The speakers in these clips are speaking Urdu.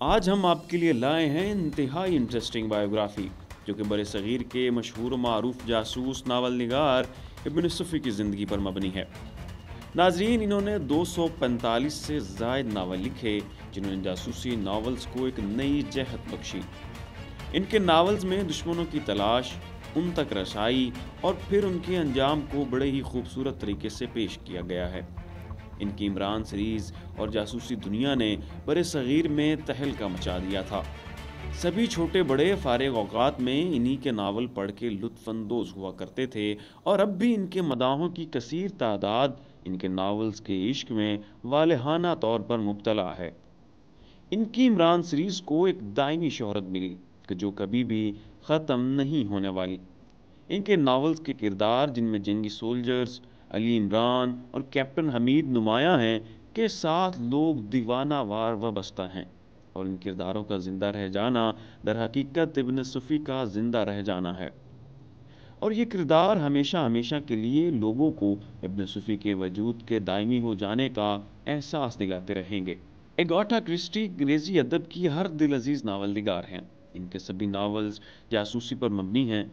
آج ہم آپ کے لیے لائے ہیں انتہائی انٹرسٹنگ بایوگرافی جو کہ بر صغیر کے مشہور و معروف جاسوس ناول نگار ابن صفی کی زندگی پر مبنی ہے۔ ناظرین، انہوں نے 245 سے زائد ناول لکھے جنہوں نے جاسوسی ناولز کو ایک نئی جہت بخشی۔ ان کے ناولز میں دشمنوں کی تلاش، ان تک رسائی اور پھر ان کے انجام کو بڑے ہی خوبصورت طریقے سے پیش کیا گیا ہے۔ ان کی عمران سیریز اور جاسوسی دنیا نے بر صغیر میں تہلکہ مچا دیا تھا۔ سبھی چھوٹے بڑے فارغ اوقات میں انہی کے ناول پڑھ کے لطف اندوز ہوا کرتے تھے، اور اب بھی ان کے مداحوں کی کثیر تعداد ان کے ناولز کے عشق میں والہانہ طور پر مبتلا ہے۔ ان کی عمران سیریز کو ایک دائمی شہرت ملی کہ جو کبھی بھی ختم نہیں ہونے والی۔ ان کے ناولز کے کردار، جن میں جنگی سولجرز، علی عمران اور کیپٹن حمید نمایاں ہیں، کے ساتھ لوگ دیوانہ وار وابستہ ہیں، اور ان کرداروں کا زندہ رہ جانا در حقیقت ابن صفی کا زندہ رہ جانا ہے، اور یہ کردار ہمیشہ ہمیشہ کے لیے لوگوں کو ابن صفی کے وجود کے دائمی ہو جانے کا احساس دلاتے رہیں گے۔ اگاتھا کرسٹی انگریزی ادب کی ہر دل عزیز ناول نگار ہیں۔ ان کے سبھی ناولز جاسوسی پر مبنی ہیں۔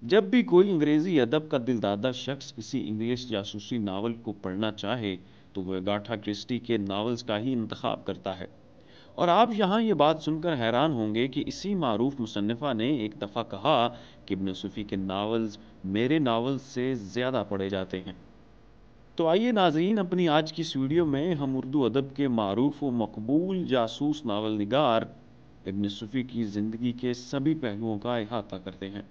جب بھی کوئی انگریزی ادب کا دل دادا شخص کسی انگلش جاسوسی ناول کو پڑھنا چاہے تو وہ اگاتھا کرسٹی کے ناولز کا ہی انتخاب کرتا ہے۔ اور آپ یہاں یہ بات سن کر حیران ہوں گے کہ اسی معروف مصنفہ نے ایک دفعہ کہا کہ ابن صفی کے ناولز میرے ناول سے زیادہ پڑھے جاتے ہیں۔ تو آئیے ناظرین، اپنی آج کی اس ویڈیو میں ہم اردو ادب کے معروف و مقبول جاسوس ناول نگار ابن صفی کی زندگی کے سبھی پہلوؤں کا احاطہ کرتے ہیں۔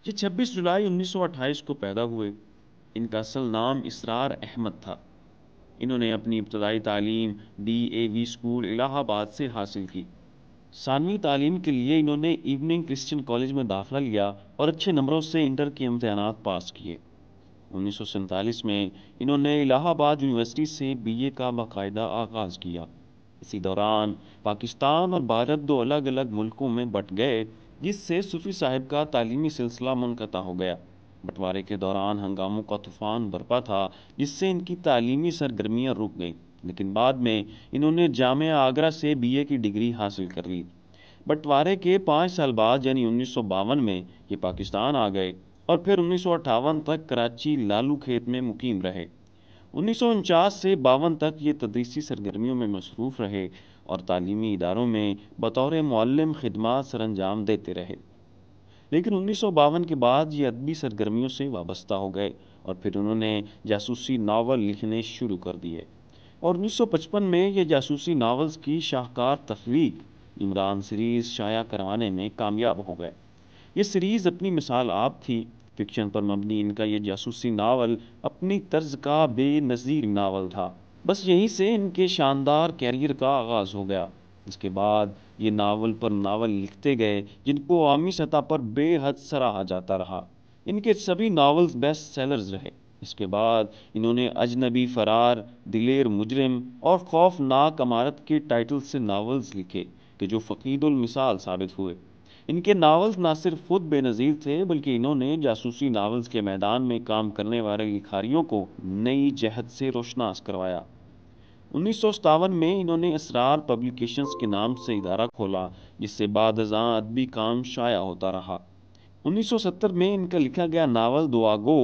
یہ 26 جولائی 1928 کو پیدا ہوئے۔ ان کا اصل نام اسرار احمد تھا۔ انہوں نے اپنی ابتدائی تعلیم DAV اسکول الہ آباد سے حاصل کی۔ ثانوی تعلیم کے لیے انہوں نے ایوننگ کرسچن کالج میں داخلہ لیا اور اچھے نمبروں سے انٹر کے امتحانات پاس کیے۔ 1947 میں انہوں نے الہ آباد یونیورسٹی سے BA کا باقاعدہ آغاز کیا۔ اسی دوران پاکستان اور بھارت دو الگ الگ ملکوں میں بٹ گئے، جس سے صفی صاحب کا تعلیمی سلسلہ منقطع ہو گیا۔ بٹوارے کے دوران ہنگاموں کا طوفان برپا تھا، جس سے ان کی تعلیمی سرگرمیاں رک گئیں، لیکن بعد میں انہوں نے جامعہ آگرہ سے BA کی ڈگری حاصل کر لی۔ بٹوارے کے 5 سال بعد یعنی 1952 میں یہ پاکستان آ گئے، اور پھر 1958 تک کراچی لالو کھیت میں مقیم رہے۔ 1949 سے 52 تک یہ تدریسی سرگرمیوں میں مصروف رہے اور تعلیمی اداروں میں بطور معلم خدمات سر انجام دیتے رہے۔ لیکن 1952 کے بعد یہ ادبی سرگرمیوں سے وابستہ ہو گئے، اور پھر انہوں نے جاسوسی ناول لکھنے شروع کر دیے، اور 1955 میں یہ جاسوسی ناولز کی شاہکار تخلیق عمران سیریز شائع کروانے میں کامیاب ہو گئے۔ یہ سیریز اپنی مثال آپ تھی۔ فکشن پر مبنی ان کا یہ جاسوسی ناول اپنی طرز کا بے نظیر ناول تھا۔ بس یہیں سے ان کے شاندار کیریئر کا آغاز ہو گیا۔ اس کے بعد یہ ناول پر ناول لکھتے گئے، جن کو عوامی سطح پر بے حد سراہا جاتا رہا۔ ان کے سبھی ناولز بیسٹ سیلرز رہے۔ اس کے بعد انہوں نے اجنبی، فرار، دلیر مجرم اور خوفناک امارت کے ٹائٹل سے ناولز لکھے کہ جو فقید المثال ثابت ہوئے۔ ان کے ناولز نہ صرف خود بے نظیر تھے، بلکہ انہوں نے جاسوسی ناولز کے میدان میں کام کرنے والے لکھاریوں کو نئی جہت سے روشناس کروایا۔ 1957 میں انہوں نے اسرار پبلیکیشنز کے نام سے ادارہ کھولا، جس سے بعد ازاں ادبی کام شائع ہوتا رہا۔ 1970 میں ان کا لکھا گیا ناول دعا گو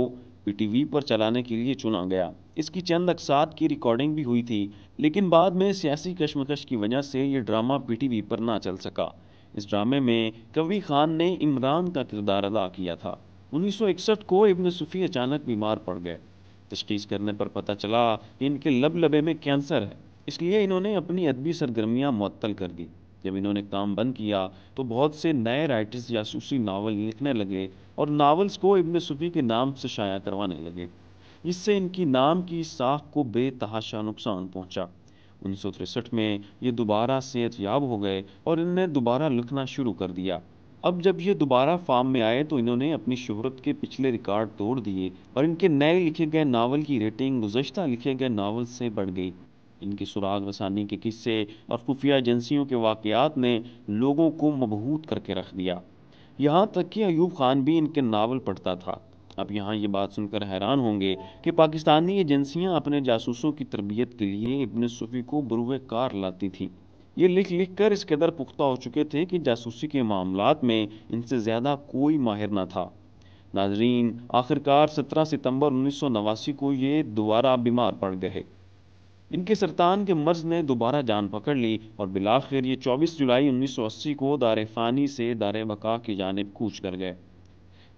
PTV پر چلانے کے لیے چنا گیا۔ اس کی چند اقساط کی ریکارڈنگ بھی ہوئی تھی، لیکن بعد میں سیاسی کشمکش کی وجہ سے یہ ڈرامہ PTV پر نہ چل سکا۔ اس ڈرامے میں کوی خان نے عمران کا کردار ادا کیا تھا۔ 1961 کو ابن صفی اچانک بیمار پڑ گئے۔ تشخیص کرنے پر پتہ چلا کہ ان کے لبے میں کینسر ہے، اس لیے انہوں نے اپنی ادبی سرگرمیاں معطل کر دی۔ جب انہوں نے کام بند کیا تو بہت سے نئے رائٹرز جاسوسی ناول لکھنے لگے اور ناولز کو ابن صفی کے نام سے شائع کروانے لگے، جس سے ان کی نام کی ساکھ کو بے تحاشا نقصان پہنچا۔ 1963 میں یہ دوبارہ صحت یاب ہو گئے اور انہوں نے دوبارہ لکھنا شروع کر دیا۔ اب جب یہ دوبارہ فارم میں آئے تو انہوں نے اپنی شہرت کے پچھلے ریکارڈ توڑ دیے، اور ان کے نئے لکھے گئے ناول کی ریٹنگ گزشتہ لکھے گئے ناول سے بڑھ گئی۔ ان کی سراغ رسانی کے قصے اور خفیہ ایجنسیوں کے واقعات نے لوگوں کو مبہوت کر کے رکھ دیا۔ یہاں تک کہ ایوب خان بھی ان کے ناول پڑھتا تھا۔ اب یہاں یہ بات سن کر حیران ہوں گے کہ پاکستانی ایجنسیاں اپنے جاسوسوں کی تربیت کے لیے ابن صفی کو بروئے کار لاتی تھیں۔ یہ لکھ کر اس قدر پختہ ہو چکے تھے کہ جاسوسی کے معاملات میں ان سے زیادہ کوئی ماہر نہ تھا۔ ناظرین، آخرکار 17 ستمبر 1989 کو یہ دوبارہ بیمار پڑ گئے۔ ان کے سرطان کے مرض نے دوبارہ جان پکڑ لی اور بالآخر یہ 24 جولائی 1980 کو دار فانی سے دار بقا کی جانب کوچ کر گئے۔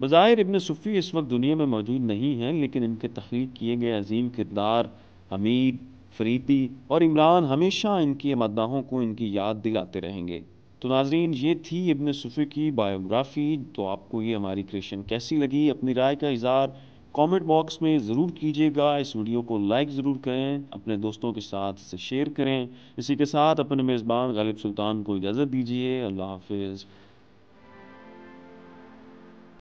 بظاہر ابن صفی اس وقت دنیا میں موجود نہیں ہیں، لیکن ان کے تخلیق کیے گئے عظیم کردار حمید، فریدی اور عمران ہمیشہ ان کی مداحوں کو ان کی یاد دلاتے رہیں گے۔ تو ناظرین، یہ تھی ابن صفی کی بائیوگرافی۔ تو آپ کو یہ ہماری کریشن کیسی لگی؟ اپنی رائے کا اظہار کامنٹ باکس میں ضرور کیجیے گا۔ اس ویڈیو کو لائک ضرور کریں، اپنے دوستوں کے ساتھ اسے شیئر کریں۔ اسی کے ساتھ اپنے میزبان غالب سلطان کو اجازت دیجیے۔ اللہ حافظ۔